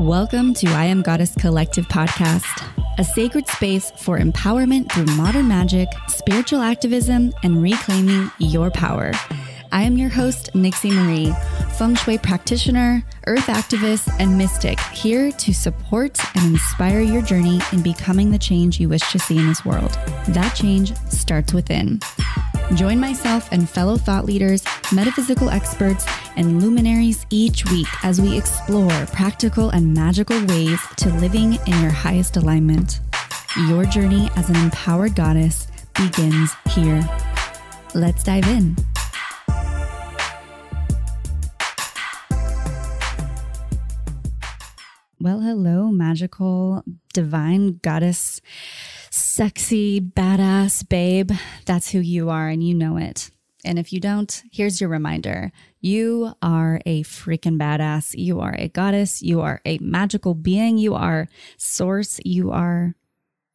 Welcome to I Am Goddess Collective Podcast, a sacred space for empowerment through modern magic, spiritual activism, and reclaiming your power. I am your host, Nixie Marie, feng shui practitioner, earth activist, and mystic, here to support and inspire your journey in becoming the change you wish to see in this world. That change starts within. Join myself and fellow thought leaders, metaphysical experts, and luminaries each week as we explore practical and magical ways to living in your highest alignment. Your journey as an empowered goddess begins here. Let's dive in. Well, hello, magical, divine goddess, sexy, badass babe. That's who you are, and you know it. And if you don't, here's your reminder. You are a freaking badass. You are a goddess. You are a magical being. You are source. You are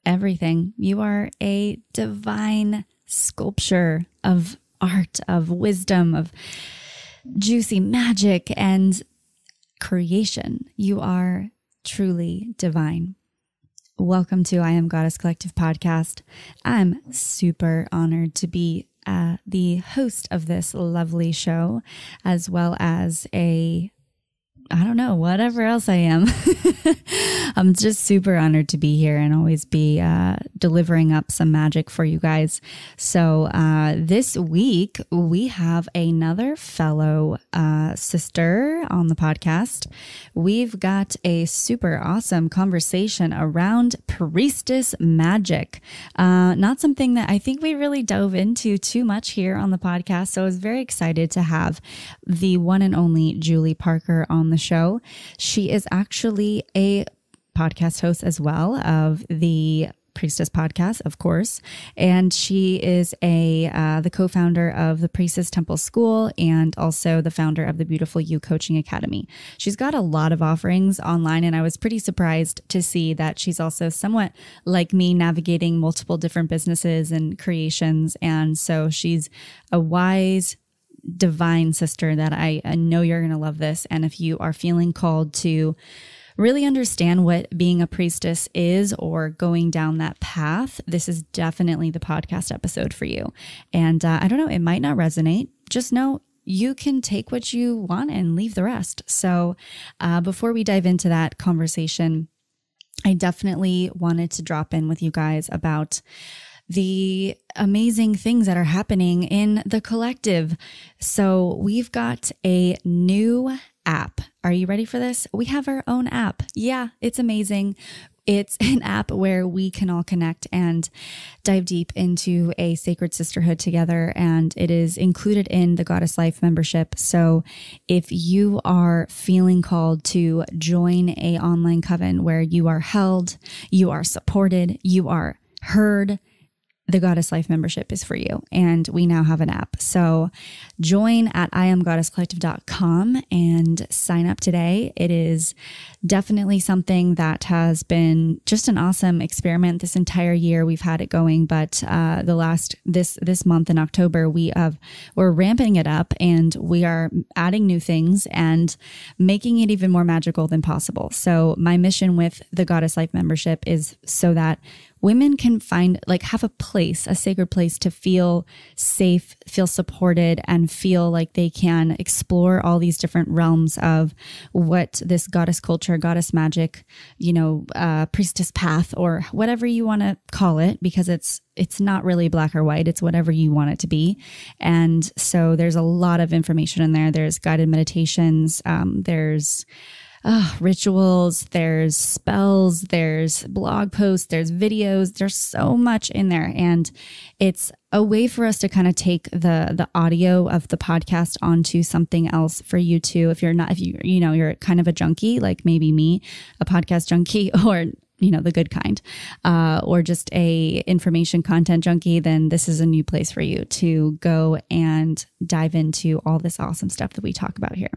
everything. You are a divine sculpture of art, of wisdom, of juicy magic and creation. You are truly divine. Welcome to I Am Goddess Collective Podcast. I'm super honored to be the host of this lovely show, as well as whatever else I am. I'm just super honored to be here and always be delivering up some magic for you guys. So this week, we have another fellow sister on the podcast. We've got a super awesome conversation around priestess magic. Not something that I think we really dove into too much here on the podcast. So I was very excited to have the one and only Julie Parker on the show. She is actually a podcast host as well of the Priestess Podcast, of course, and she is the co-founder of the Priestess Temple School and also the founder of the Beautiful You Coaching Academy. She's got a lot of offerings online, and I was pretty surprised to see that she's also somewhat like me, navigating multiple different businesses and creations, and so she's a wise, divine sister that I know you're going to love this. And if you are feeling called to really understand what being a priestess is or going down that path, this is definitely the podcast episode for you. And I don't know, it might not resonate. Just know you can take what you want and leave the rest. So before we dive into that conversation, I definitely wanted to drop in with you guys about the amazing things that are happening in the collective. So we've got a new app. Are you ready for this? We have our own app. Yeah, it's amazing. It's an app where we can all connect and dive deep into a sacred sisterhood together. And it is included in the Goddess Life membership. So if you are feeling called to join an online coven where you are held, you are supported, you are heard, the Goddess Life membership is for you. And we now have an app. So join at iamgoddesscollective.com and sign up today. It is definitely something that has been just an awesome experiment this entire year. We've had it going, but this month in October, we're ramping it up and we are adding new things and making it even more magical than possible. So my mission with the Goddess Life membership is so that women can have a sacred place to feel safe, feel supported, and feel like they can explore all these different realms of what this goddess culture, goddess magic, priestess path, or whatever you want to call it, because it's not really black or white. It's whatever you want it to be. And so there's a lot of information in there. There's guided meditations. There's rituals, there's spells, there's blog posts, there's videos, there's so much in there. And it's a way for us to kind of take the audio of the podcast onto something else for you too. If you're kind of a junkie, like maybe me, a podcast junkie, or the good kind, or just a information content junkie, then this is a new place for you to go and dive into all this awesome stuff that we talk about here.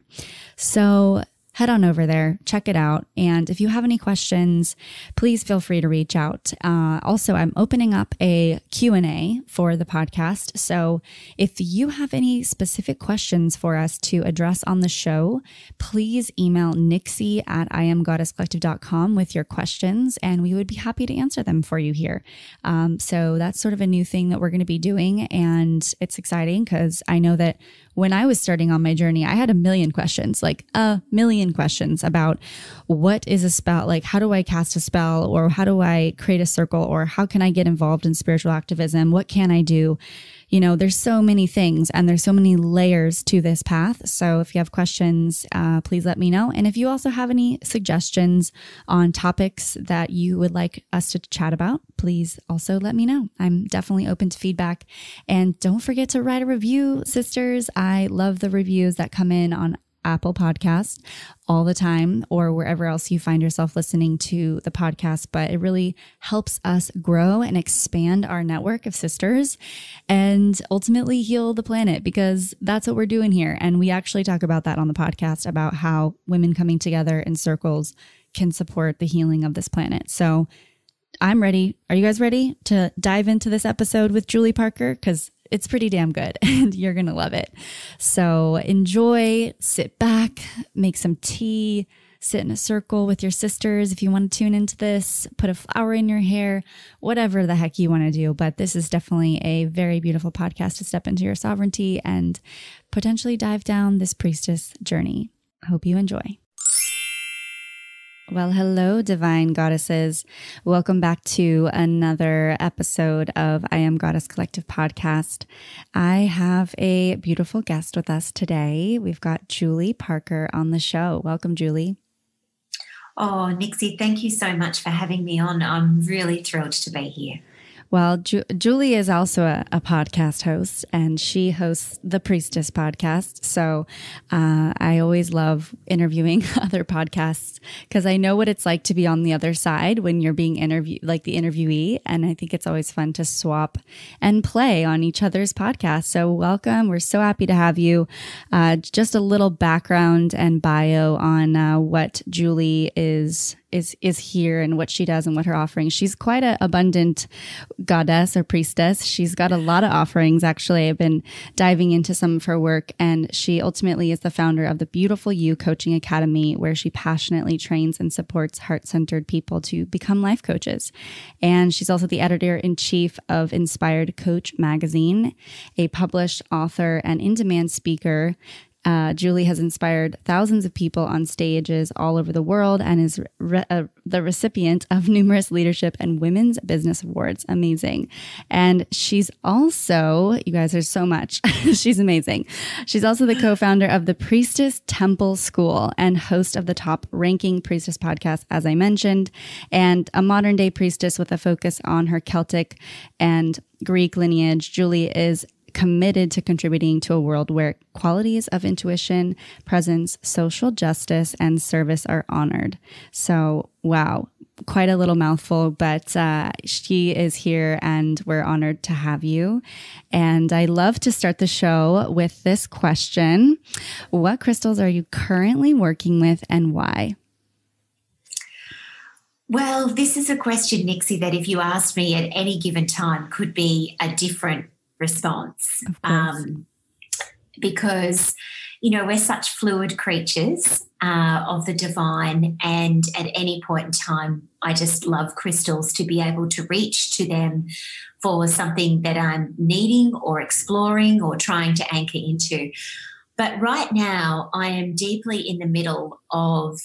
So head on over there, check it out. And if you have any questions, please feel free to reach out. Also, I'm opening up a Q&A for the podcast. So if you have any specific questions for us to address on the show, please email Nixie at IamGoddessCollective.com with your questions, and we would be happy to answer them for you here. So that's sort of a new thing that we're going to be doing, and it's exciting because I know that when I was starting on my journey, I had a million questions about what is a spell, like how do I cast a spell, or how do I create a circle, or how can I get involved in spiritual activism? What can I do? You know, there's so many things and there's so many layers to this path. So if you have questions, please let me know. And if you also have any suggestions on topics that you would like us to chat about, please also let me know. I'm definitely open to feedback. And don't forget to write a review, sisters. I love the reviews that come in on Apple Podcasts all the time, or wherever else you find yourself listening to the podcast. But it really helps us grow and expand our network of sisters and ultimately heal the planet, because that's what we're doing here. And we actually talk about that on the podcast, about how women coming together in circles can support the healing of this planet. So I'm ready. Are you guys ready to dive into this episode with Julie Parker? Because it's pretty damn good and you're going to love it. So enjoy, sit back, make some tea, sit in a circle with your sisters. If you want to tune into this, put a flower in your hair, whatever the heck you want to do. But this is definitely a very beautiful podcast to step into your sovereignty and potentially dive down this priestess journey. Hope you enjoy. Well, hello, divine goddesses. Welcome back to another episode of I Am Goddess Collective podcast. I have a beautiful guest with us today. We've got Julie Parker on the show. Welcome, Julie. Oh, Nixie, thank you so much for having me on. I'm really thrilled to be here. Well, Julie is also a podcast host, and she hosts the Priestess Podcast. So I always love interviewing other podcasts because I know what it's like to be on the other side when you're being interviewed, like the interviewee. And I think it's always fun to swap and play on each other's podcasts. So welcome. We're so happy to have you. Just a little background and bio on what Julie is here and what she does and what her offerings. She's quite an abundant goddess or priestess. She's got a lot of offerings. Actually, I've been diving into some of her work, and she ultimately is the founder of the Beautiful You Coaching Academy, where she passionately trains and supports heart-centered people to become life coaches. And she's also the editor-in-chief of Inspired Coach magazine, a published author and in-demand speaker. Julie has inspired thousands of people on stages all over the world and is the recipient of numerous leadership and women's business awards. Amazing. And she's also, you guys, there's so much. She's amazing. She's also the co-founder of the Priestess Temple School and host of the top-ranking Priestess Podcast, as I mentioned, and a modern-day priestess with a focus on her Celtic and Greek lineage. Julie is committed to contributing to a world where qualities of intuition, presence, social justice, and service are honored. So, wow, quite a little mouthful, but she is here and we're honored to have you. And I love to start the show with this question. What crystals are you currently working with and why? Well, this is a question, Nixie, that if you asked me at any given time could be a different response, because, you know, we're such fluid creatures of the divine, and at any point in time, I just love crystals to be able to reach to them for something that I'm needing or exploring or trying to anchor into. But right now, I am deeply in the middle of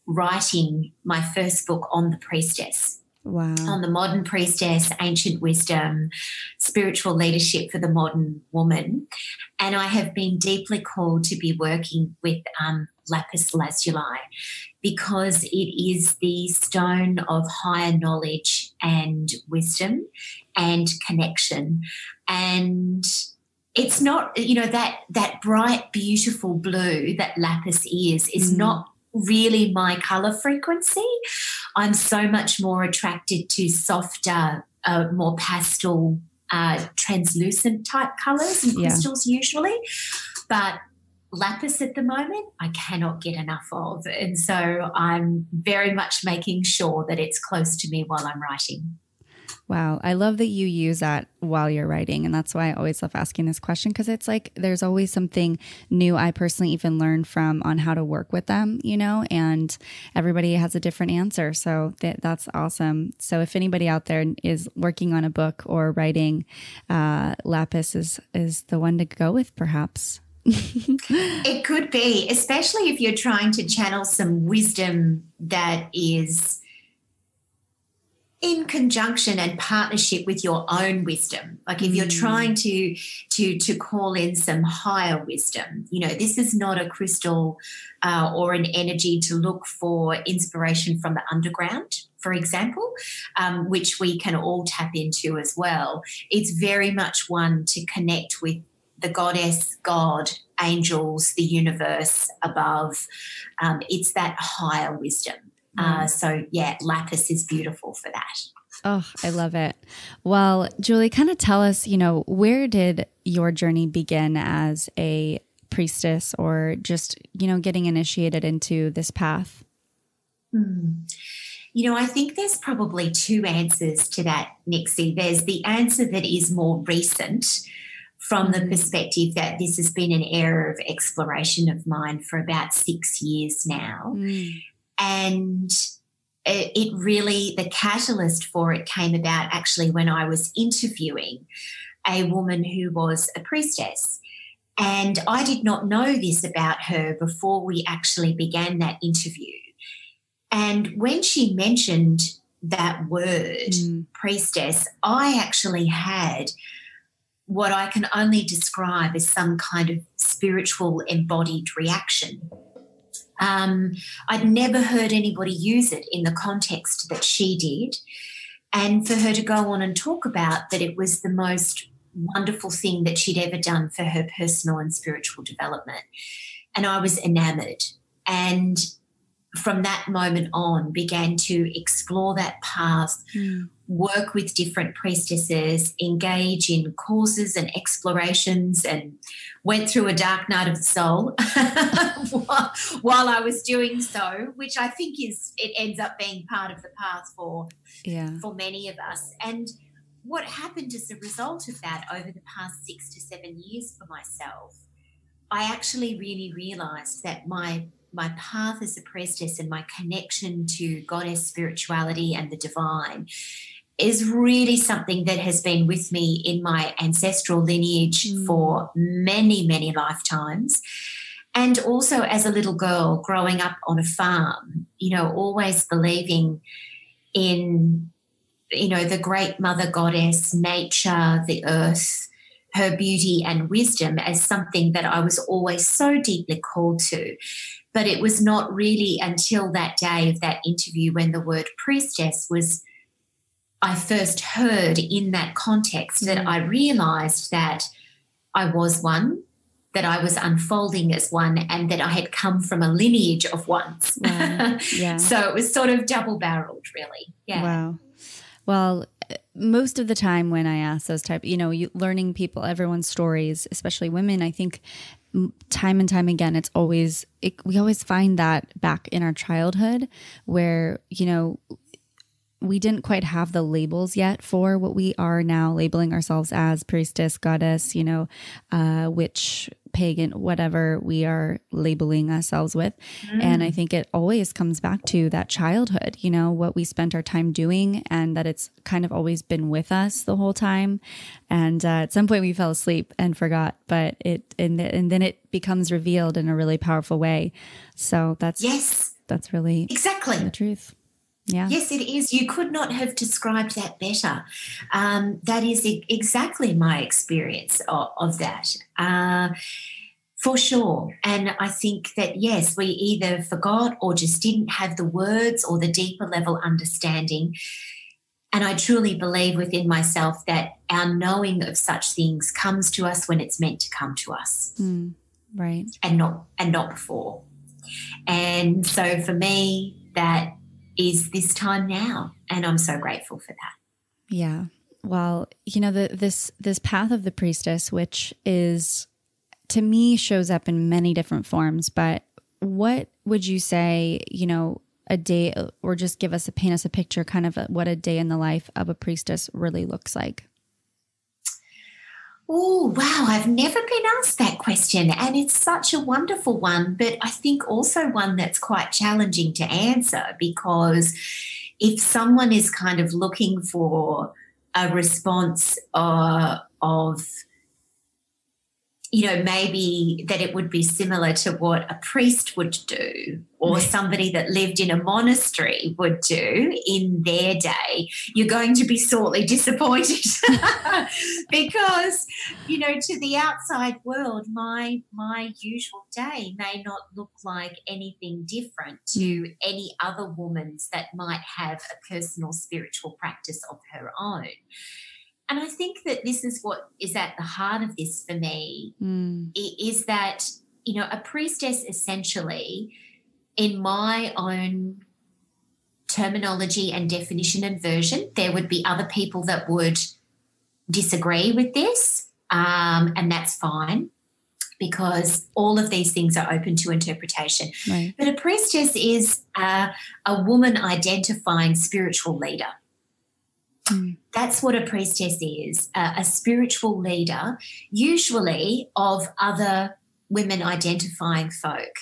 writing my first book on the priestess. Wow. On the modern priestess, ancient wisdom, spiritual leadership for the modern woman. And I have been deeply called to be working with lapis lazuli because it is the stone of higher knowledge and wisdom and connection. And it's not, you know, that bright, beautiful blue that lapis is not really my colour frequency. I'm so much more attracted to softer, more pastel, translucent type colours and crystals usually. But lapis at the moment, I cannot get enough of. And so I'm very much making sure that it's close to me while I'm writing. Wow. I love that you use that while you're writing. And that's why I always love asking this question, because it's like there's always something new I personally even learned from on how to work with them, and everybody has a different answer. So that's awesome. So if anybody out there is working on a book or writing, lapis is the one to go with, perhaps. It could be, especially if you're trying to channel some wisdom that is in conjunction and partnership with your own wisdom. Like if you're trying to call in some higher wisdom, this is not a crystal or an energy to look for inspiration from the underground, for example, which we can all tap into as well. It's very much one to connect with the goddess, God, angels, the universe above. It's that higher wisdom. So, lapis is beautiful for that. Oh, I love it. Well, Julie, kind of tell us, where did your journey begin as a priestess, or just, getting initiated into this path? I think there's probably two answers to that, Nixie. There's the answer that is more recent, from the perspective that this has been an area of exploration of mine for about 6 years now. And it really, the catalyst for it came about actually when I was interviewing a woman who was a priestess. And I did not know this about her before we actually began that interview. And when she mentioned that word, priestess, I actually had what I can only describe as some kind of spiritual embodied reaction. I'd never heard anybody use it in the context that she did. And for her to go on and talk about that it was the most wonderful thing that she'd ever done for her personal and spiritual development. And I was enamored. And from that moment on, began to explore that path, work with different priestesses, engage in courses and explorations, and went through a dark night of the soul while I was doing so, which I think it ends up being part of the path for many of us. And what happened as a result of that over the past 6 to 7 years for myself, I actually really realised that my path as a priestess and my connection to goddess spirituality and the divine is really something that has been with me in my ancestral lineage for many, many lifetimes. And also as a little girl growing up on a farm, always believing in, the great mother goddess, nature, the earth, her beauty and wisdom as something that I was always so deeply called to. But it was not really until that day of that interview when the word priestess I first heard in that context that I realised that I was one, that I was unfolding as one, and that I had come from a lineage of ones. Wow. Yeah. So it was sort of double-barreled, really. Yeah. Wow. Well, most of the time when I ask those learning everyone's stories, especially women, I think time and time again, we always find that back in our childhood where, we didn't quite have the labels yet for what we are now labeling ourselves as: priestess, goddess, witch, pagan, whatever we are labeling ourselves with. And I think it always comes back to that childhood, what we spent our time doing, and that it's kind of always been with us the whole time. And at some point we fell asleep and forgot, but and then it becomes revealed in a really powerful way. So that's really exactly the truth. Yeah. Yes, it is. You could not have described that better. That is exactly my experience of that, for sure. And I think that, yes, we either forgot or just didn't have the words or the deeper level understanding. And I truly believe within myself that our knowing of such things comes to us when it's meant to come to us. Right. And not before. And so for me, that is this time now, and I'm so grateful for that. Yeah. Well, this path of the priestess, which is to me shows up in many different forms. But what would you say, you know, a day, or just paint us a picture kind of what a day in the life of a priestess really looks like? Oh, wow. I've never been asked that question, and it's such a wonderful one, but I think also one that's quite challenging to answer, because if someone is kind of looking for a response of, you know, maybe that it would be similar to what a priest would do, or somebody that lived in a monastery would do in their day, you're going to be sorely disappointed because, you know, to the outside world, my usual day may not look like anything different to any other woman's that might have a personal spiritual practice of her own. And I think that this is what is at the heart of this for me, is that, you know, a priestess essentially, in my own terminology and definition and version, there would be other people that would disagree with this, and that's fine, because all of these things are open to interpretation. Right. But a priestess is a woman identifying spiritual leader. That's what a priestess is, a spiritual leader, usually of other women identifying folk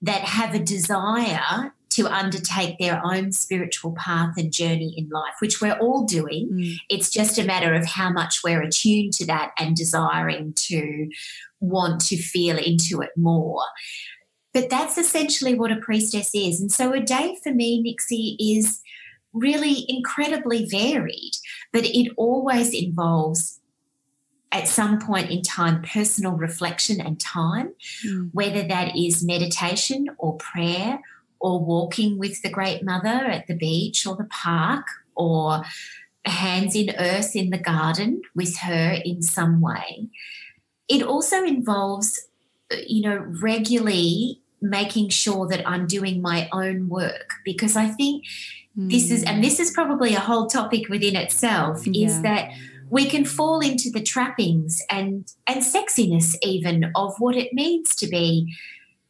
that have a desire to undertake their own spiritual path and journey in life, which we're all doing. It's just a matter of how much we're attuned to that and desiring to want to feel into it more. But that's essentially what a priestess is. And so a day for me, Nixie, is really incredibly varied, but it always involves at some point in time personal reflection and time, whether that is meditation or prayer or walking with the Great Mother at the beach or the park, or hands in earth in the garden with her in some way. It also involves, you know, regularly making sure that I'm doing my own work, because I think this is probably a whole topic within itself, is that we can fall into the trappings and sexiness even of what it means to be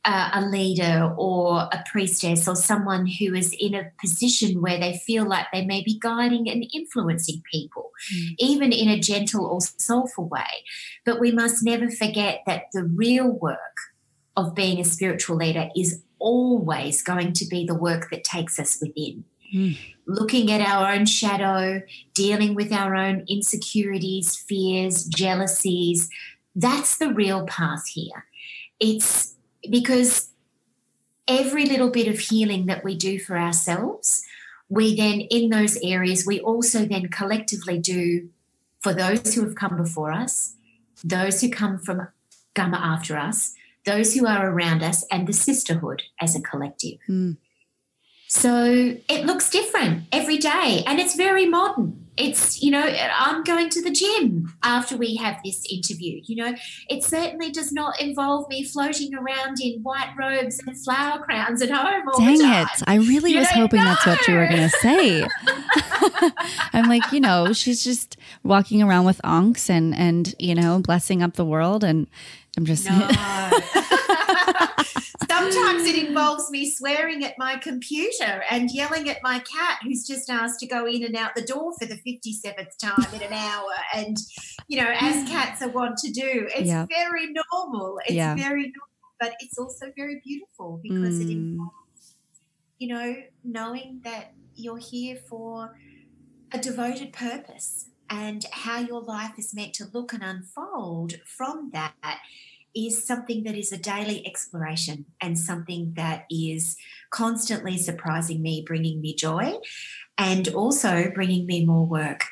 a leader or a priestess, or someone who is in a position where they feel like they may be guiding and influencing people, even in a gentle or soulful way. But we must never forget that the real work of being a spiritual leader is always going to be the work that takes us within. Looking at our own shadow, dealing with our own insecurities, fears, jealousies. That's the real path here. It's because every little bit of healing that we do for ourselves, we then, in those areas, we also then collectively do for those who have come before us, those who come after us, those who are around us, and the sisterhood as a collective. So it looks different every day, and it's very modern. It's, you know, I'm going to the gym after we have this interview. You know, it certainly does not involve me floating around in white robes and flower crowns at home all the time. Dang it. I really was hoping that's what you were going to say. I'm like, you know, she's just walking around with onks and, you know, blessing up the world, and I'm just... No. Sometimes it involves me swearing at my computer and yelling at my cat, who's just asked to go in and out the door for the 57th time in an hour. And, you know, as cats are wont to do, it's very normal. It's very normal, but it's also very beautiful, because it involves, you know, knowing that you're here for a devoted purpose, and how your life is meant to look and unfold from that is something that is a daily exploration, and something that is constantly surprising me, bringing me joy, and also bringing me more work.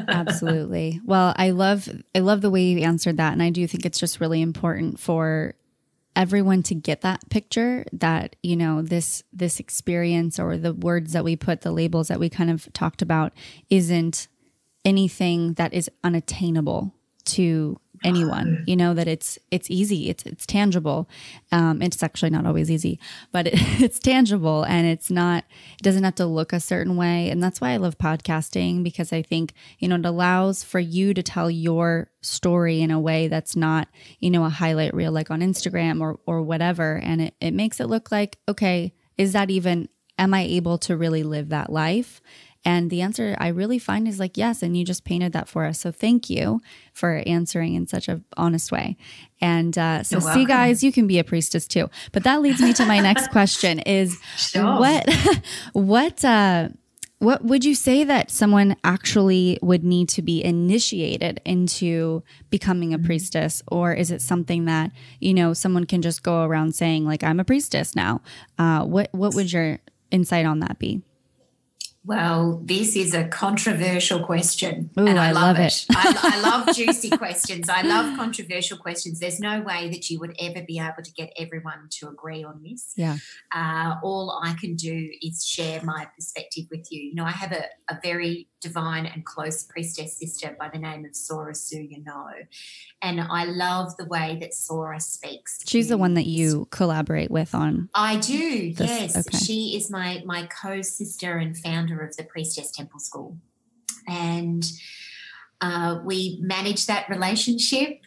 Absolutely. Well, I love the way you answered that. And I do think it's just really important for everyone to get that picture, that, you know, this experience, or the words that we put, the labels that we kind of talked about, isn't anything that is unattainable to anyone, you know, that it's easy, it's tangible. It's actually not always easy, but it's tangible, and it doesn't have to look a certain way. And that's why I love podcasting, because I think, you know, it allows for you to tell your story in a way that's not, you know, a highlight reel like on Instagram or whatever. And it makes it look like, okay, am I able to really live that life? And the answer I really find is like, yes. And you just painted that for us. So thank you for answering in such an honest way. And so see, guys, you can be a priestess too. But that leads me to my next question is what would you say that someone actually would need to be initiated into becoming a priestess? Or is it something that, you know, someone can just go around saying like, I'm a priestess now? What would your insight on that be? Well, this is a controversial question. Ooh, and I love it. I love juicy questions. I love controversial questions. There's no way that you would ever be able to get everyone to agree on this. Yeah. All I can do is share my perspective with you. You know, I have a very divine and close priestess sister by the name of Sora Suyano. And I love the way that Sora speaks. She's the one that you collaborate with on. I do, this. Yes. Okay. She is my co-sister and founder of the Priestess Temple School. And we manage that relationship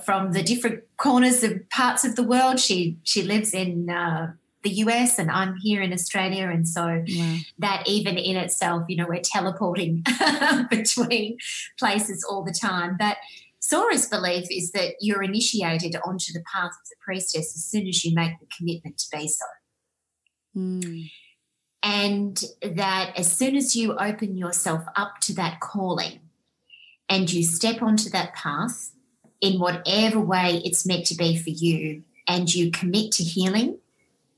from the different corners of parts of the world. She lives in the US and I'm here in Australia. And so that even in itself, you know, we're teleporting between places all the time. But Sora's belief is that you're initiated onto the path of the priestess as soon as you make the commitment to be so. And that as soon as you open yourself up to that calling and you step onto that path in whatever way it's meant to be for you, and you commit to healing,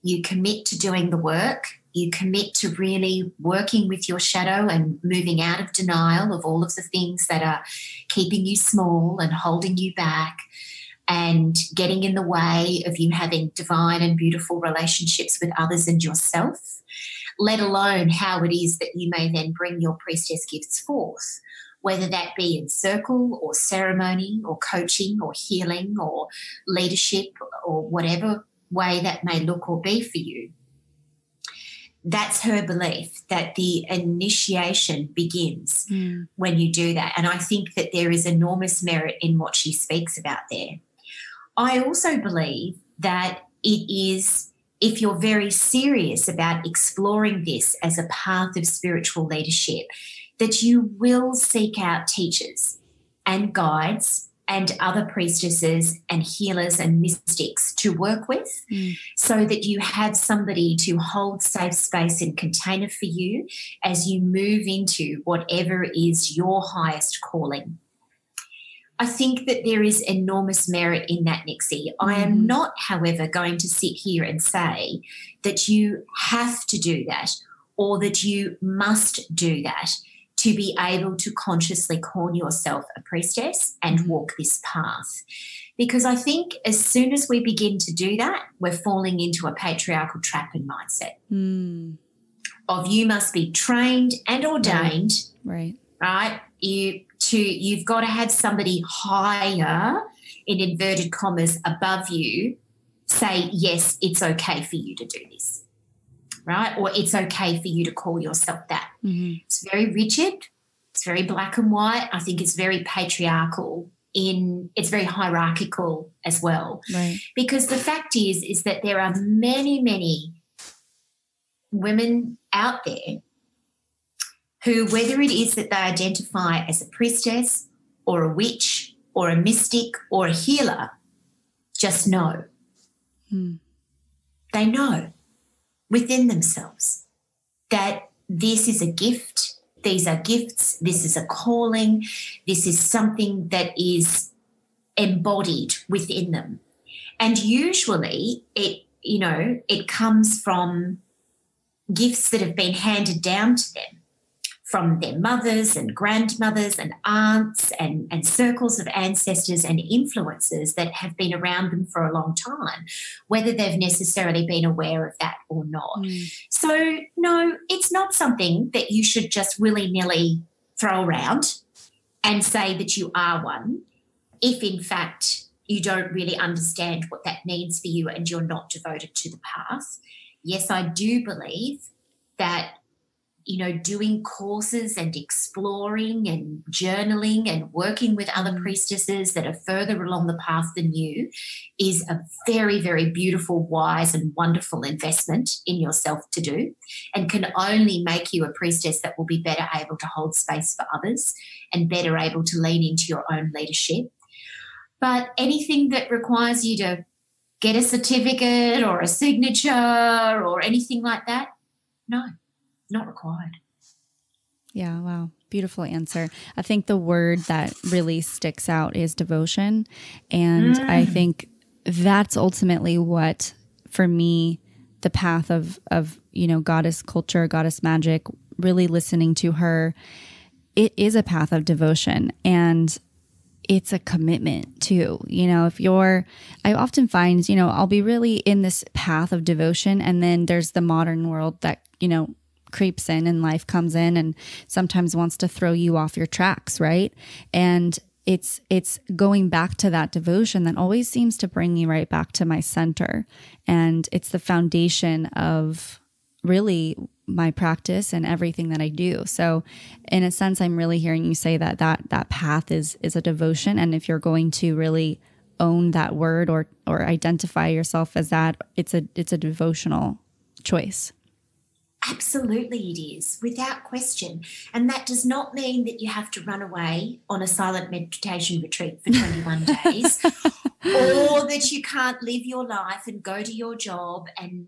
you commit to doing the work, you commit to really working with your shadow and moving out of denial of all of the things that are keeping you small and holding you back and getting in the way of you having divine and beautiful relationships with others and yourself, let alone how it is that you may then bring your priestess gifts forth, whether that be in circle or ceremony or coaching or healing or leadership or whatever way that may look or be for you. That's her belief, that the initiation begins when you do that. And I think that there is enormous merit in what she speaks about there. I also believe that it is, if you're very serious about exploring this as a path of spiritual leadership, that you will seek out teachers and guides and other priestesses and healers and mystics to work with so that you have somebody to hold safe space and container for you as you move into whatever is your highest calling. I think that there is enormous merit in that, Nixie. I am not, however, going to sit here and say that you have to do that or that you must do that to be able to consciously call yourself a priestess and walk this path. Because I think as soon as we begin to do that, we're falling into a patriarchal trap and mindset of you must be trained and ordained, right? You've got to have somebody higher, in inverted commas, above you say, yes, it's okay for you to do this. Right? Or it's okay for you to call yourself that. It's very rigid. It's very black and white. I think it's very patriarchal. It's very hierarchical as well. Right. Because the fact is that there are many, many women out there who, whether it is that they identify as a priestess or a witch or a mystic or a healer, just know. They know within themselves that this is a gift, these are gifts, this is a calling, this is something that is embodied within them. And usually it comes from gifts that have been handed down to them from their mothers and grandmothers and aunts and circles of ancestors and influences that have been around them for a long time, whether they've necessarily been aware of that or not. So, no, it's not something that you should just willy-nilly throw around and say that you are one. if in fact you don't really understand what that means for you and you're not devoted to the path, yes, I do believe that, you know, doing courses and exploring and journaling and working with other priestesses that are further along the path than you is a very, very beautiful, wise and wonderful investment in yourself to do, and can only make you a priestess that will be better able to hold space for others and better able to lean into your own leadership. But anything that requires you to get a certificate or a signature or anything like that, no. Not required. Yeah, wow. Beautiful answer. I think the word that really sticks out is devotion. And I think that's ultimately what, for me, the path of, you know, goddess culture, goddess magic, really listening to her, it is a path of devotion. And it's a commitment too. You know, I often find, you know, I'll be really in this path of devotion, and then there's the modern world that, you know, creeps in and life comes in and sometimes wants to throw you off your tracks, right? And it's going back to that devotion that always seems to bring me right back to my center. And it's the foundation of really my practice and everything that I do. So in a sense, I'm really hearing you say that path is a devotion. And if you're going to really own that word or identify yourself as that, it's a devotional choice. Absolutely it is, without question. And that does not mean that you have to run away on a silent meditation retreat for 21 days or that you can't live your life and go to your job and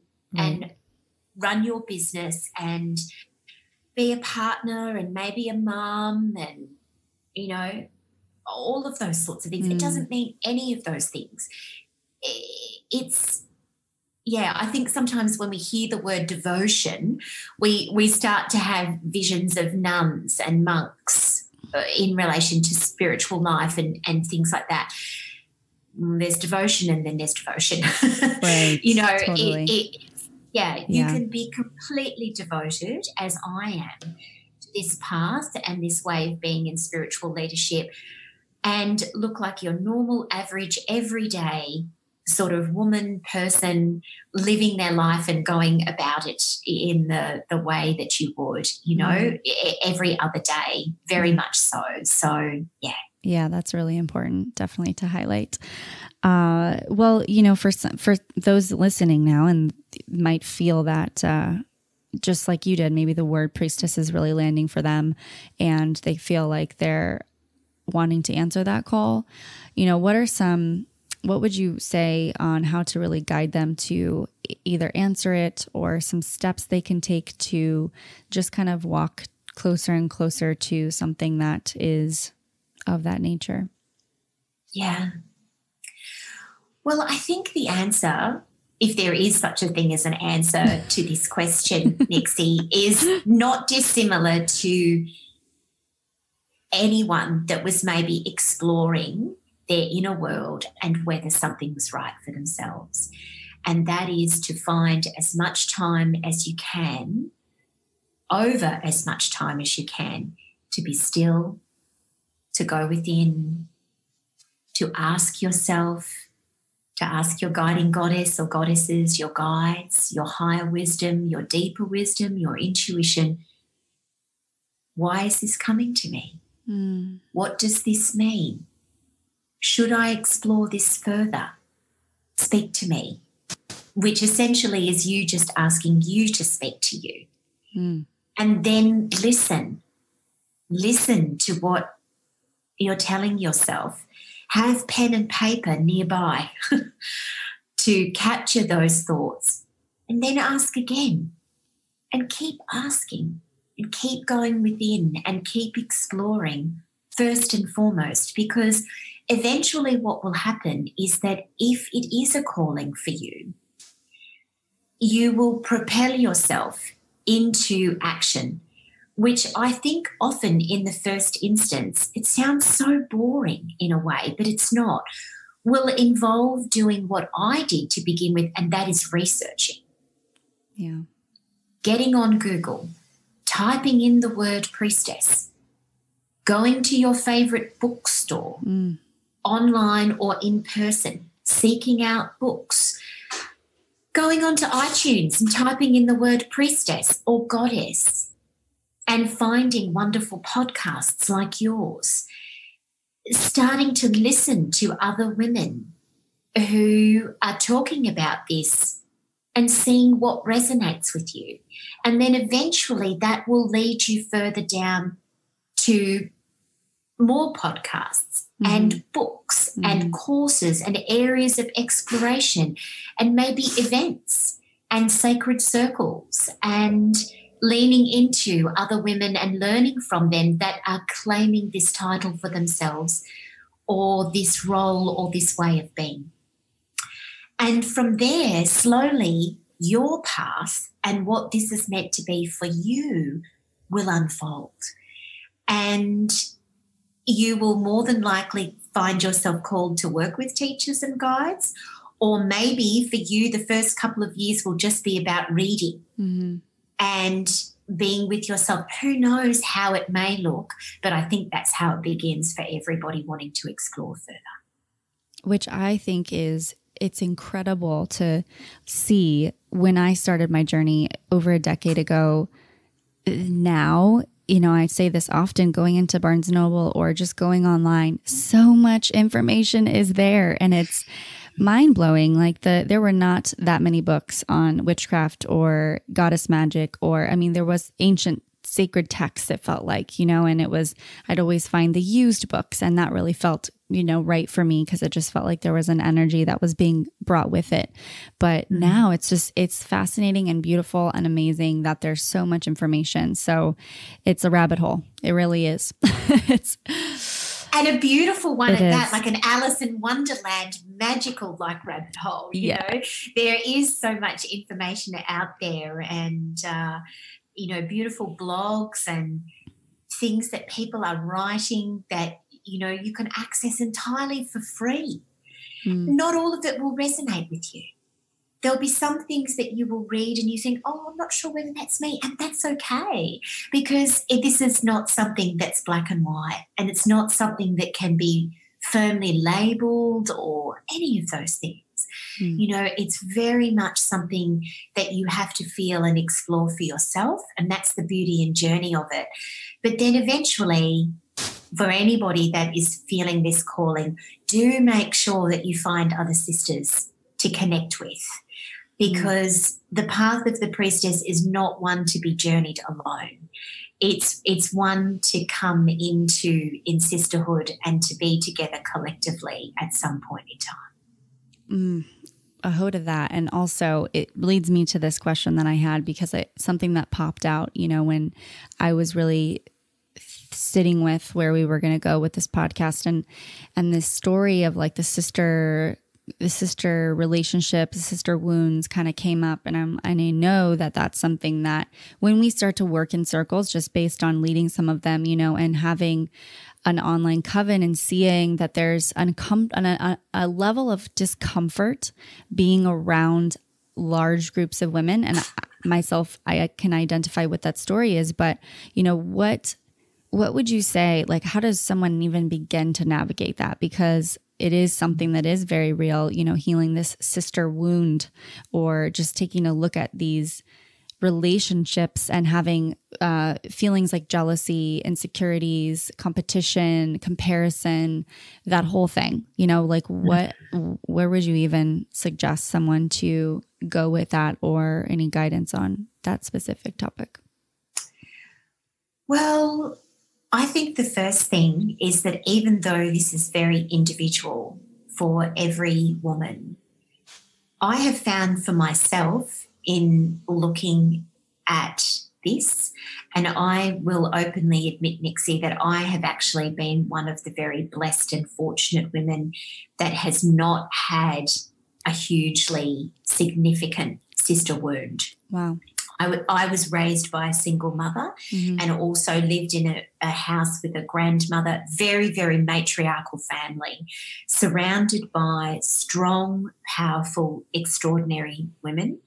run your business and be a partner and maybe a mum and, you know, all of those sorts of things. It doesn't mean any of those things. I think sometimes when we hear the word devotion, we start to have visions of nuns and monks in relation to spiritual life and things like that. There's devotion and then there's devotion. Right. You know, totally. You can be completely devoted, as I am, to this path and this way of being in spiritual leadership and look like your normal, average, everyday sort of woman, person living their life and going about it in the way that you would, you know, every other day, very much so. So, yeah. Yeah, that's really important, definitely to highlight. Well, you know, for those listening now and might feel that just like you did, maybe the word priestess is really landing for them and they feel like they're wanting to answer that call. You know, what would you say on how to really guide them to either answer it or some steps they can take to just kind of walk closer and closer to something that is of that nature? Yeah. Well, I think the answer, if there is such a thing as an answer to this question, Nixie, is not dissimilar to anyone that was maybe exploring their inner world and whether something was right for themselves. And that is to find as much time as you can, over as much time as you can, to be still, to go within, to ask yourself, to ask your guiding goddess or goddesses, your guides, your higher wisdom, your deeper wisdom, your intuition, why is this coming to me? What does this mean? Should I explore this further? Speak to me, which essentially is you just asking you to speak to you. And then listen to what you're telling yourself. Have pen and paper nearby to capture those thoughts and then ask again and keep asking and keep going within and keep exploring first and foremost, because eventually what will happen is that if it is a calling for you, you will propel yourself into action, which I think often in the first instance, it sounds so boring in a way, but it's not, will involve doing what I did to begin with, and that is researching. Yeah. Getting on Google, typing in the word priestess, going to your favourite bookstore, online or in person, seeking out books, going onto iTunes and typing in the word priestess or goddess and finding wonderful podcasts like yours, starting to listen to other women who are talking about this and seeing what resonates with you. And then eventually that will lead you further down to more podcasts and books and courses and areas of exploration and maybe events and sacred circles and leaning into other women and learning from them that are claiming this title for themselves or this role or this way of being. And from there, slowly, your path and what this is meant to be for you will unfold. And you will more than likely find yourself called to work with teachers and guides, or maybe for you the first couple of years will just be about reading and being with yourself. Who knows how it may look, but I think that's how it begins for everybody wanting to explore further. Which I think it's incredible to see. When I started my journey over a decade ago, now, you know, I say this often, going into Barnes & Noble or just going online, so much information is there and it's mind-blowing. Like there were not that many books on witchcraft or goddess magic, or, I mean, there was ancient sacred texts, it felt like, you know, and I'd always find the used books, and that really felt, you know, right for me because it just felt like there was an energy that was being brought with it. But now it's fascinating and beautiful and amazing that there's so much information. So it's a rabbit hole. It really is. And a beautiful one at that, like an Alice in Wonderland, magical like rabbit hole. You know, there is so much information out there, and you know, beautiful blogs and things that people are writing that, you know, you can access entirely for free. Not all of it will resonate with you. There'll be some things that you will read and you think, oh, I'm not sure whether that's me. And that's okay, because this is not something that's black and white, and it's not something that can be firmly labelled or any of those things. You know, it's very much something that you have to feel and explore for yourself, and that's the beauty and journey of it. But then eventually, for anybody that is feeling this calling, do make sure that you find other sisters to connect with, because the path of the priestess is not one to be journeyed alone. It's one to come into in sisterhood and to be together collectively at some point in time. A hold of that. And also it leads me to this question that I had, because something that popped out, you know, when I was really sitting with where we were going to go with this podcast, and this story of like the sister relationship, the sister wounds kind of came up. And I know that that's something that when we start to work in circles, just based on leading some of them, you know, and having an online coven and seeing that there's a level of discomfort being around large groups of women. And myself, I can identify what that story is, but you know, what would you say, like, how does someone even begin to navigate that? Because it is something that is very real, you know, healing this sister wound, or just taking a look at these relationships and having feelings like jealousy, insecurities, competition, comparison, that whole thing, you know, like where would you even suggest someone to go with that, or any guidance on that specific topic? Well, I think the first thing is that even though this is very individual for every woman, I have found for myself in looking at this, and I will openly admit, Nixie, that I have actually been one of the very blessed and fortunate women that has not had a hugely significant sister wound. Wow. I was raised by a single mother and also lived in a house with a grandmother, very, very matriarchal family, surrounded by strong, powerful, extraordinary women.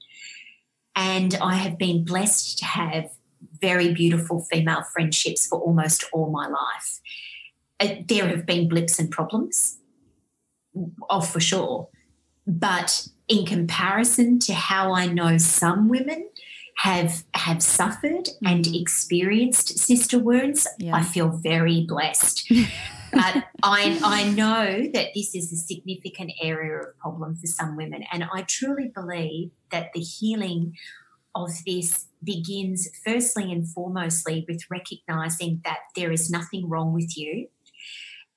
And I have been blessed to have very beautiful female friendships for almost all my life. There have been blips and problems, Oh, for sure. But in comparison to how I know some women have suffered and experienced sister wounds, I feel very blessed. But I know that this is a significant area of problem for some women. And I truly believe that the healing of this begins firstly and foremostly with recognizing that there is nothing wrong with you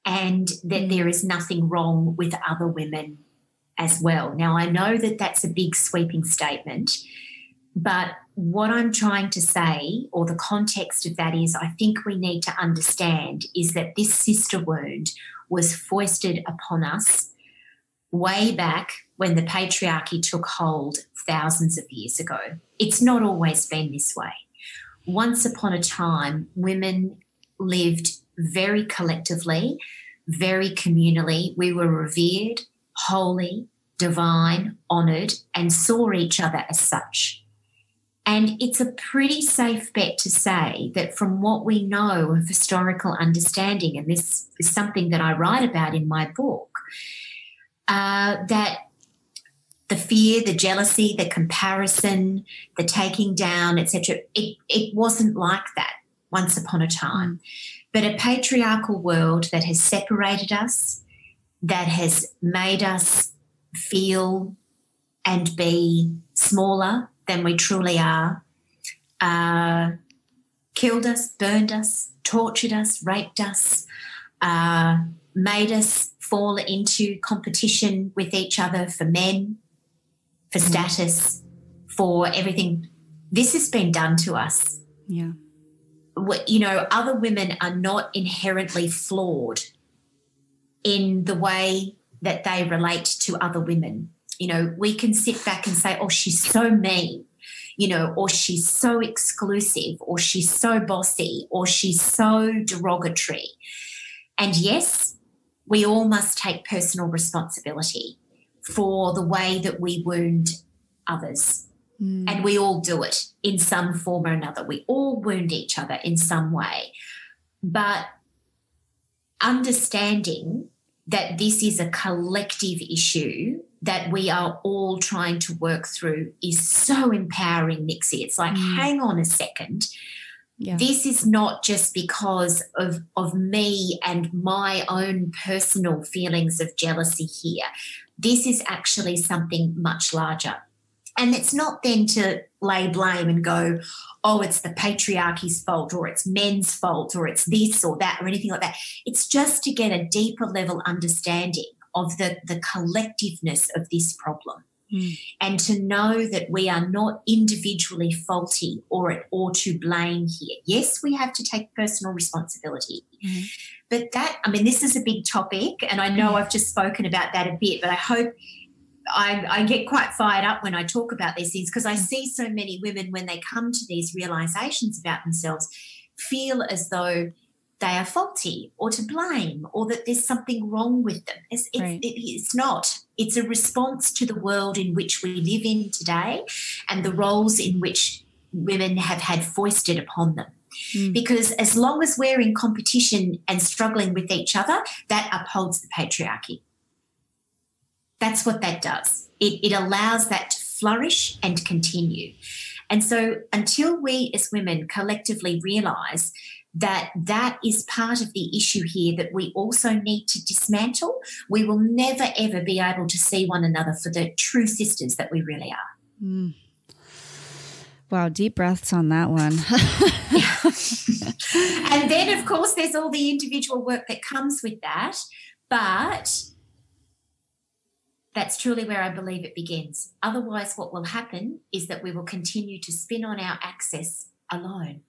and that there is nothing wrong with other women as well. Now, I know that that's a big sweeping statement, but what I'm trying to say, or the context of that is, I think we need to understand is that this sister wound was foisted upon us way back when the patriarchy took hold thousands of years ago. It's not always been this way. Once upon a time, women lived very collectively, very communally. We were revered, holy, divine, honoured, and saw each other as such. And it's a pretty safe bet to say that from what we know of historical understanding, and this is something that I write about in my book, that the fear, the jealousy, the comparison, the taking down, etc., it wasn't like that once upon a time. But a patriarchal world that has separated us, that has made us feel and be smaller than we truly are, killed us, burned us, tortured us, raped us, made us fall into competition with each other for men, for status, for everything. This has been done to us. Yeah. You know, other women are not inherently flawed in the way that they relate to other women. You know, we can sit back and say, oh, she's so mean, you know, or she's so exclusive, or she's so bossy, or she's so derogatory. And yes, we all must take personal responsibility for the way that we wound others. And we all do it in some form or another. We all wound each other in some way. But understanding that this is a collective issue that we are all trying to work through is so empowering, Nixie. It's like, hang on a second. Yeah. This is not just because of me and my own personal feelings of jealousy here. This is actually something much larger. And it's not then to lay blame and go, oh, it's the patriarchy's fault, or it's men's fault, or it's this or that, or anything like that. It's just to get a deeper level understanding of the collectiveness of this problem, and to know that we are not individually faulty or to blame here. Yes, we have to take personal responsibility. But that, I mean, this is a big topic, and I know I've just spoken about that a bit, but I hope I get quite fired up when I talk about these things, because I see so many women, when they come to these realizations about themselves, feel as though they are faulty or to blame, or that there's something wrong with them. It's not. It's a response to the world in which we live in today and the roles in which women have had foisted upon them. Because as long as we're in competition and struggling with each other, that upholds the patriarchy. That's what that does. It allows that to flourish and continue. And so until we as women collectively realise that that is part of the issue here that we also need to dismantle, we will never, ever be able to see one another for the true sisters that we really are. Wow, deep breaths on that one. And then, of course, there's all the individual work that comes with that. But that's truly where I believe it begins. Otherwise, what will happen is that we will continue to spin on our axis alone.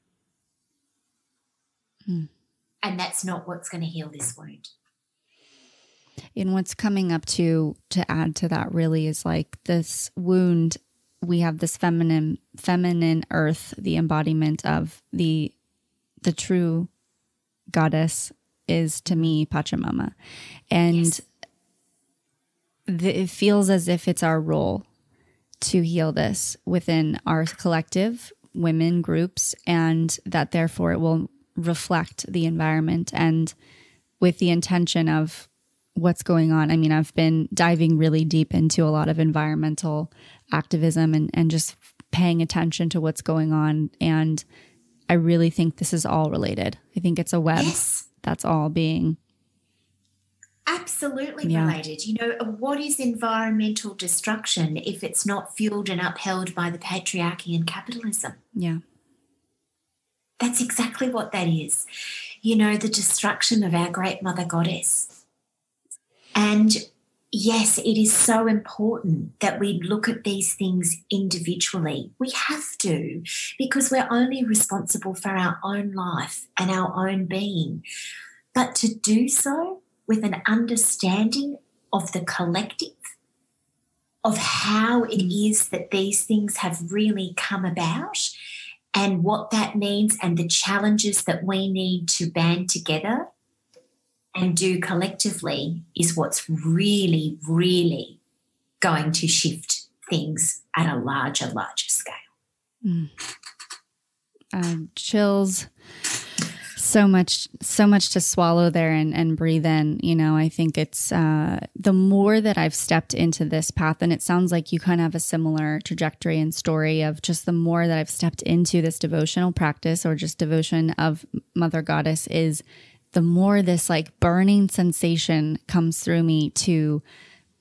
And that's not what's going to heal this wound. And what's coming up to add to that really is like this wound. We have this feminine earth, the embodiment of the true goddess is, to me, Pachamama. And it feels as if it's our role to heal this within our collective women groups, and that therefore it will reflect the environment, and with the intention of what's going on. I mean, I've been diving really deep into a lot of environmental activism and just paying attention to what's going on. And I really think this is all related. I think it's a web that's all being absolutely related. You know, what is environmental destruction if it's not fueled and upheld by the patriarchy and capitalism? Yeah. That's exactly what that is. You know, the destruction of our great mother goddess. And yes, it is so important that we look at these things individually. We have to, because we're only responsible for our own life and our own being. But to do so with an understanding of the collective, of how it is that these things have really come about and what that means and the challenges that we need to band together and do collectively is what's really, really going to shift things at a larger scale. Chills. So much to swallow there and breathe in. You know, I think it's the more that I've stepped into this path, and it sounds like you kind of have a similar trajectory and story of just the more that I've stepped into this devotional practice or just devotion of Mother Goddess, is the more this like burning sensation comes through me to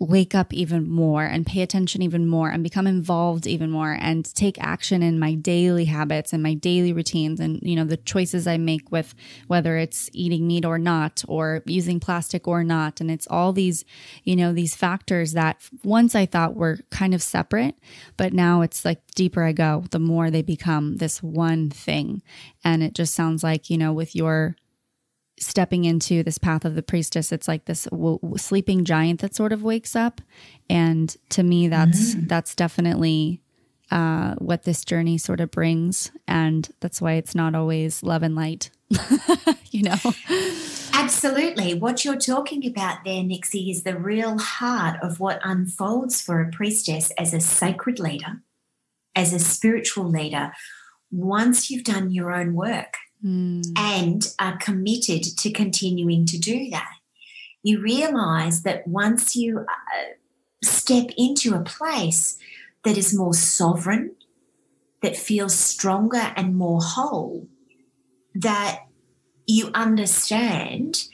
wake up even more and pay attention even more and become involved even more and take action in my daily habits and my daily routines and, you know, the choices I make with whether it's eating meat or not or using plastic or not. And it's all these, you know, these factors that once I thought were kind of separate, but now it's like deeper I go, the more they become this one thing. And it just sounds like, you know, with your stepping into this path of the priestess, it's like this sleeping giant that sort of wakes up. And to me, that's definitely what this journey sort of brings. And that's why it's not always love and light, you know? Absolutely. What you're talking about there, Nixie, is the real heart of what unfolds for a priestess as a sacred leader, as a spiritual leader, once you've done your own work. And are committed to continuing to do that. You realise that once you step into a place that is more sovereign, that feels stronger and more whole, that you understand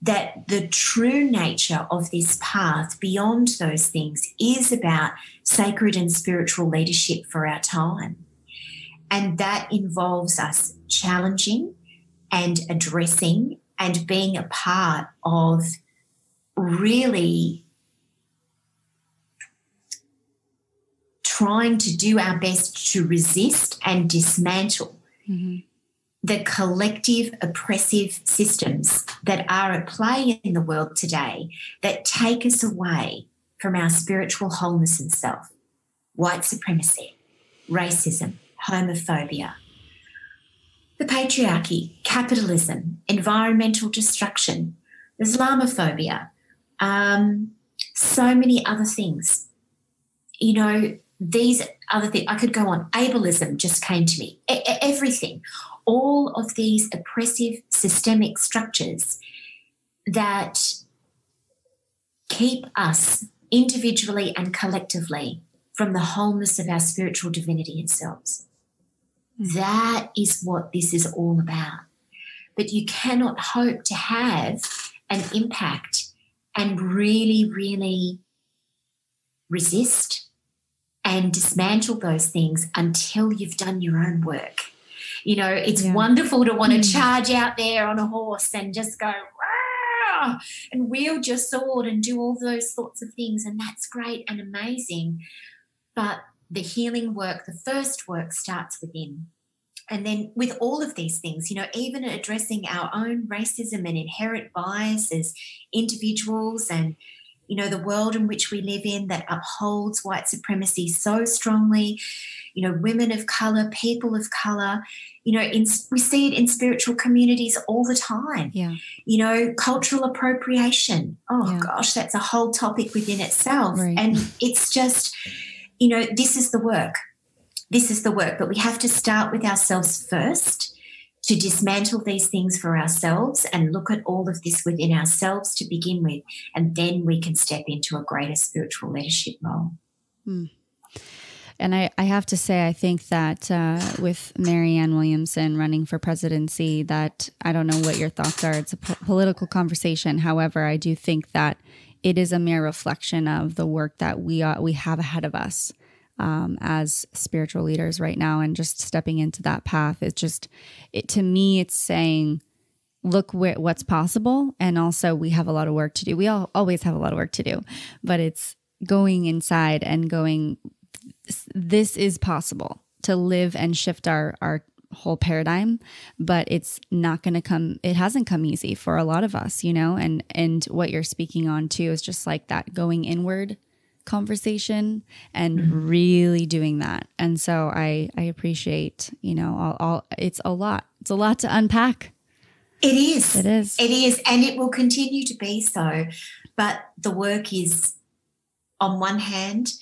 that the true nature of this path beyond those things is about sacred and spiritual leadership for our time. And that involves us challenging and addressing and being a part of really trying to do our best to resist and dismantle the collective oppressive systems that are at play in the world today that take us away from our spiritual wholeness and self. White supremacy, racism, homophobia, the patriarchy, capitalism, environmental destruction, Islamophobia, so many other things. You know, these other things, I could go on. Ableism just came to me. Everything. All of these oppressive systemic structures that keep us individually and collectively from the wholeness of our spiritual divinity and selves. That is what this is all about. But you cannot hope to have an impact and really, really resist and dismantle those things until you've done your own work. You know, it's wonderful to want to charge out there on a horse and just go, rah, and wield your sword and do all those sorts of things, and that's great and amazing. But the healing work, the first work, starts within. And then with all of these things, you know, even addressing our own racism and inherent bias as individuals and, you know, the world in which we live in that upholds white supremacy so strongly, you know, women of colour, people of colour, you know, we see it in spiritual communities all the time. Yeah. You know, cultural appropriation. Oh, gosh, that's a whole topic within itself. Right. And it's just, you know, this is the work. This is the work, but we have to start with ourselves first to dismantle these things for ourselves and look at all of this within ourselves to begin with, and then we can step into a greater spiritual leadership role. And I have to say, I think that with Marianne Williamson running for presidency, that I don't know what your thoughts are. It's a political conversation. However, I do think that it is a mere reflection of the work that we have ahead of us as spiritual leaders right now, and just stepping into that path. To me, it's saying, look what's possible. And also we have a lot of work to do. We always have a lot of work to do, but it's going inside and going, this is possible to live and shift our whole paradigm, but it's not going to come. It hasn't come easy for a lot of us, and what you're speaking on too is just like that going inward conversation and really doing that. And so I appreciate, it's a lot to unpack. It is. And it will continue to be so. But the work is, on one hand,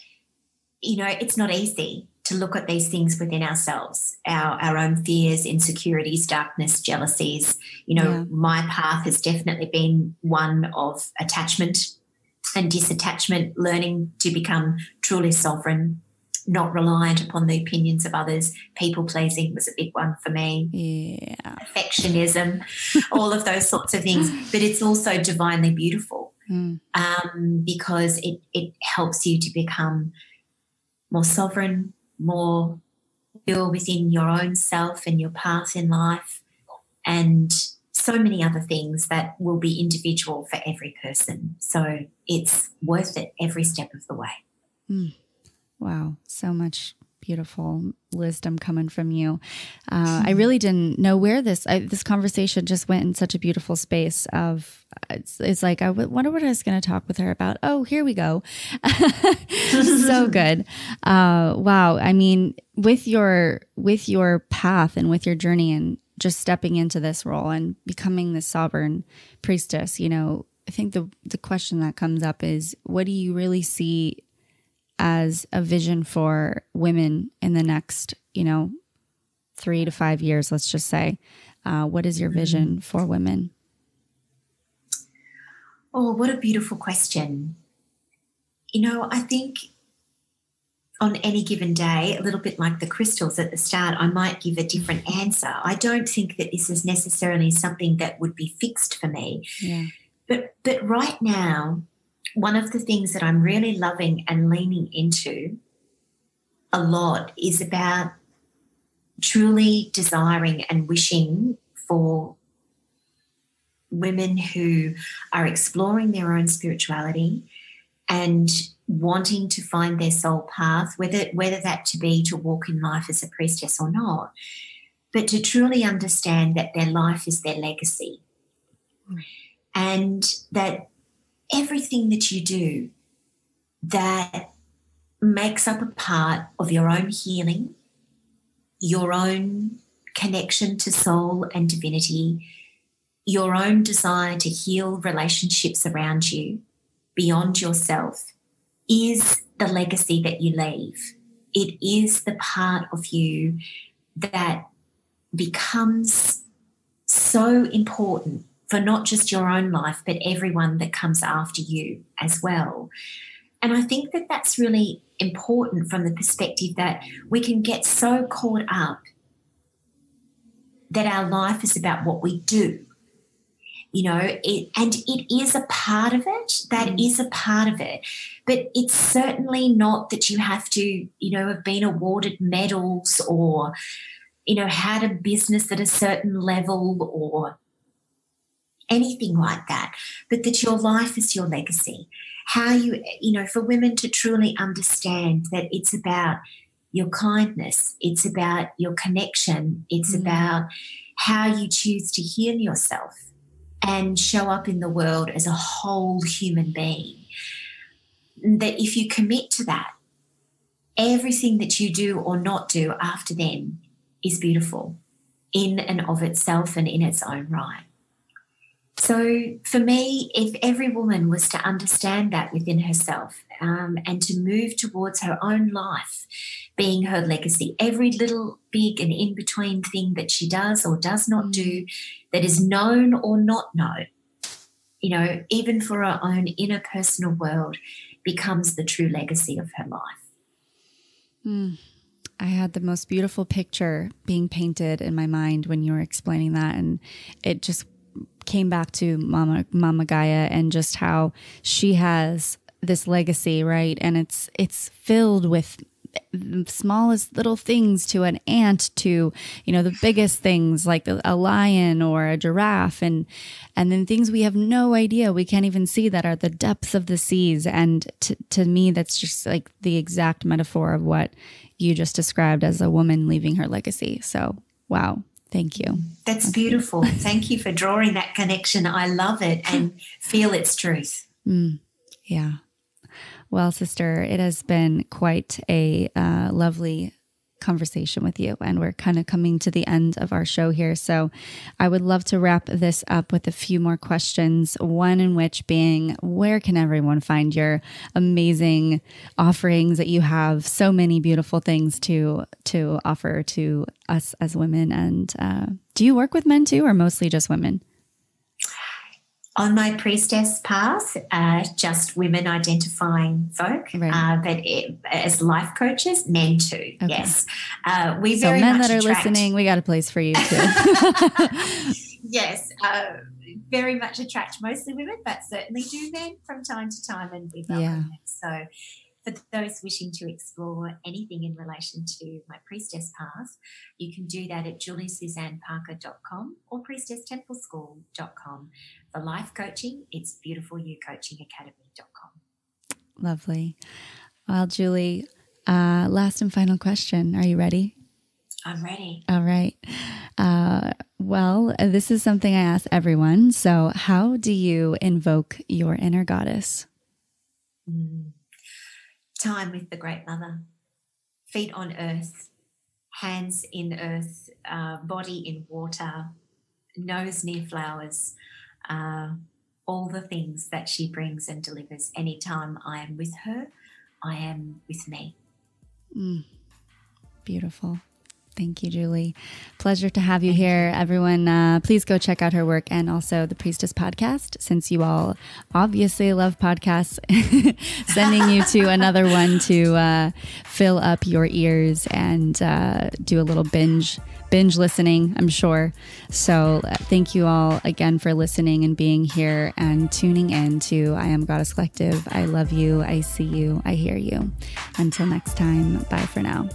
it's not easy to look at these things within ourselves, our own fears, insecurities, darkness, jealousies. My path has definitely been one of attachment and disattachment, learning to become truly sovereign, not reliant upon the opinions of others. People pleasing was a big one for me. Yeah. Perfectionism, all of those sorts of things. But it's also divinely beautiful because it helps you to become more sovereign, more pure within your own self and your path in life, and so many other things that will be individual for every person. So it's worth it every step of the way. Wow. So much beautiful wisdom coming from you. I really didn't know where this conversation just went in such a beautiful space of, it's like, I wonder what I was going to talk with her about. Oh, here we go. So good. Wow. I mean, with your path and with your journey and just stepping into this role and becoming this sovereign priestess, I think the question that comes up is, what do you really see as a vision for women in the next, 3 to 5 years, let's just say? What is your vision for women? Oh, what a beautiful question. I think on any given day, a little bit like the crystals at the start, I might give a different answer. I don't think that this is necessarily something that would be fixed for me. Yeah. But right now, one of the things that I'm really loving and leaning into a lot is about truly desiring and wishing for women who are exploring their own spirituality and wanting to find their soul path, whether that to be to walk in life as a priestess or not, but to truly understand that their life is their legacy, and that everything that you do that makes up a part of your own healing, your own connection to soul and divinity, your own desire to heal relationships around you beyond yourself, is the legacy that you leave. It is the part of you that becomes so important for not just your own life, but everyone that comes after you as well. And I think that that's really important from the perspective that we can get so caught up that our life is about what we do. It is a part of it. That is a part of it. But it's certainly not that you have to, have been awarded medals or, had a business at a certain level or anything like that, but that your life is your legacy. How you, for women to truly understand that it's about your kindness, it's about your connection, it's about how you choose to heal yourself and show up in the world as a whole human being. That if you commit to that, everything that you do or not do after them is beautiful in and of itself and in its own right. So for me, if every woman was to understand that within herself and to move towards her own life being her legacy, every little, big and in-between thing that she does or does not do, that is known or not known, you know, even for her own inner personal world, becomes the true legacy of her life. I had the most beautiful picture being painted in my mind when you were explaining that, and it just came back to Mama Gaia and just how she has this legacy, right? And it's filled with the smallest little things, to an ant, to, you know, the biggest things like a lion or a giraffe, and then things we have no idea, we can't even see, that are the depths of the seas. And to me, that's just like the exact metaphor of what you just described as a woman leaving her legacy. So, wow. Thank you. That's beautiful. Thank you for drawing that connection. I love it and feel its truth. Yeah. Well, sister, it has been quite a lovely conversation with you, and we're kind of coming to the end of our show here. So I would love to wrap this up with a few more questions, one in which being, where can everyone find your amazing offerings that you have so many beautiful things to offer to us as women? And do you work with men too, or mostly just women? On my priestess path, just women identifying folk, right. But as life coaches, men too. Okay. Yes, we so very men much that are attract... listening, we got a place for you too. Yes, very much attract mostly women, but certainly do men from time to time, and we welcome them. So, for those wishing to explore anything in relation to my priestess path, you can do that at juliesuzanneparker.com or priestesstempleschool.com. For life coaching, it's beautifulyoucoachingacademy.com. Lovely. Well, Julie, last and final question. Are you ready? I'm ready. All right. Well, this is something I ask everyone. So how do you invoke your inner goddess? Time with the Great Mother, feet on earth, hands in earth, body in water, nose near flowers, all the things that she brings and delivers. Anytime I am with her, I am with me. Beautiful. Thank you, Julie. Pleasure to have you here. Everyone, please go check out her work and also the Priestess Podcast, since you all obviously love podcasts, sending you to another one to fill up your ears and do a little binge listening, I'm sure. So thank you all again for listening and being here and tuning in to I Am Goddess Collective. I love you. I see you. I hear you. Until next time, bye for now.